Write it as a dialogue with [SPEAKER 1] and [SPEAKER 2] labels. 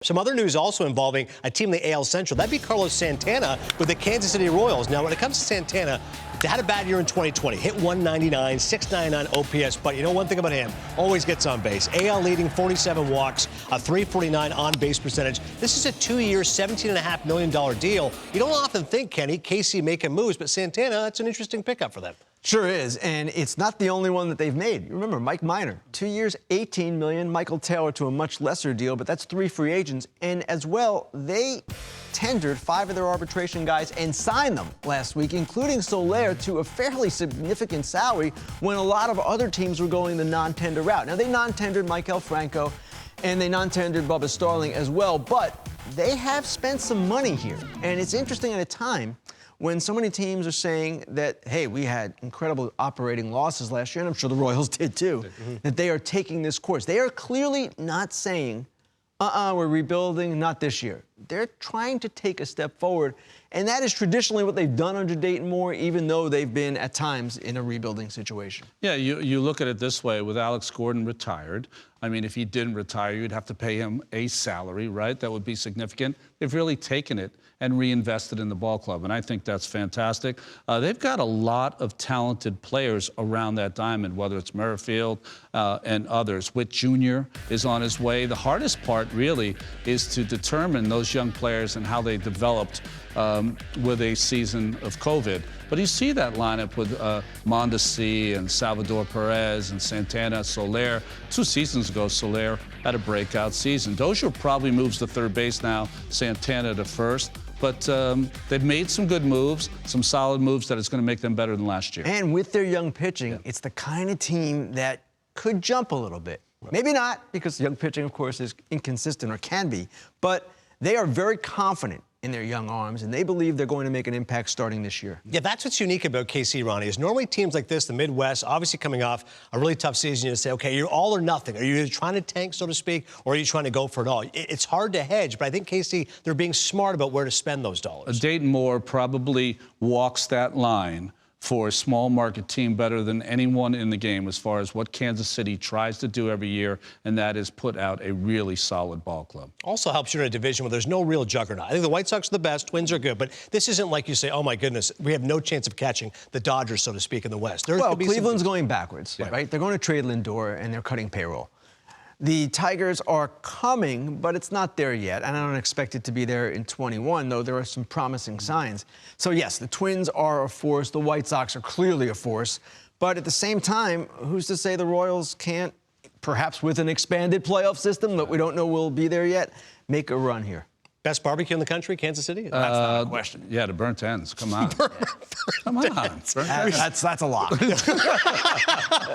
[SPEAKER 1] Some other news also involving a team in the AL Central. That'd be Carlos Santana with the Kansas City Royals. Now, when it comes to Santana, they had a bad year in 2020. Hit 199, 699 OPS. But you know one thing about him, always gets on base. AL leading 47 walks, a 349 on-base percentage. This is a 2-year, $17.5 million deal. You don't often think, Kenny, KC making moves, but Santana, that's an interesting pickup for them.
[SPEAKER 2] Sure is, and it's not the only one that they've made. You remember Mike Minor, 2 years, $18 million. Michael Taylor to a much lesser deal, but that's 3 free agents. And as well, they tendered 5 of their arbitration guys and signed them last week, including Soler, to a fairly significant salary when a lot of other teams were going the non-tender route. Now, they non-tendered Maikel Franco, and they non-tendered Bubba Starling as well, but they have spent some money here. And it's interesting at a time when so many teams are saying that, hey, we had incredible operating losses last year, and I'm sure the Royals did too, that they are taking this course. They are clearly not saying, we're rebuilding, not this year. They're trying to take a step forward, and that is traditionally what they've done under Dayton Moore, even though they've been, at times, in a rebuilding situation.
[SPEAKER 3] Yeah, you look at it this way. With Alex Gordon retired, I mean, if he didn't retire, you'd have to pay him a salary, right? That would be significant. They've really taken it and reinvested in the ball club, and I think that's fantastic. They've got a lot of talented players around that diamond, whether it's Merrifield and others. Witt Jr. is on his way. The hardest part, really, is to determine those young players and how they developed with a season of COVID. But you see that lineup with Mondesi and Salvador Perez and Santana, Soler. 2 seasons ago, Soler had a breakout season. Dozier probably moves to third base now, Santana to first. But they've made some good moves, some solid moves that is going to make them better than last year.
[SPEAKER 2] And with their young pitching, it's the kind of team that could jump a little bit. Right. Maybe not, because young pitching, of course, is inconsistent or can be. But they are very confident in their young arms, and they believe they're going to make an impact starting this year.
[SPEAKER 1] Yeah, that's what's unique about KC, Ronnie, is normally teams like this, the Midwest, obviously coming off a really tough season, you say, okay, you're all or nothing. Are you either trying to tank, so to speak, or are you trying to go for it all? It's hard to hedge, but I think KC, they're being smart about where to spend those dollars.
[SPEAKER 3] Dayton Moore probably walks that line for a small market team better than anyone in the game as far as what Kansas City tries to do every year, and that is put out a really solid ball club.
[SPEAKER 1] Also helps you in a division where there's no real juggernaut. I think the White Sox are the best, Twins are good, but this isn't like you say, oh my goodness, we have no chance of catching the Dodgers, so to speak, in the West.
[SPEAKER 2] Well, Cleveland's going backwards, right? They're going to trade Lindor, and they're cutting payroll. The Tigers are coming, but it's not there yet, and I don't expect it to be there in 21, though there are some promising signs. So, yes, the Twins are a force. The White Sox are clearly a force. But at the same time, who's to say the Royals can't, perhaps with an expanded playoff system that we don't know will be there yet, make a run here?
[SPEAKER 1] Best barbecue in the country, Kansas City?
[SPEAKER 2] That's not a question.
[SPEAKER 3] Yeah, the burnt ends. Come on. Come on.
[SPEAKER 2] That's a lot.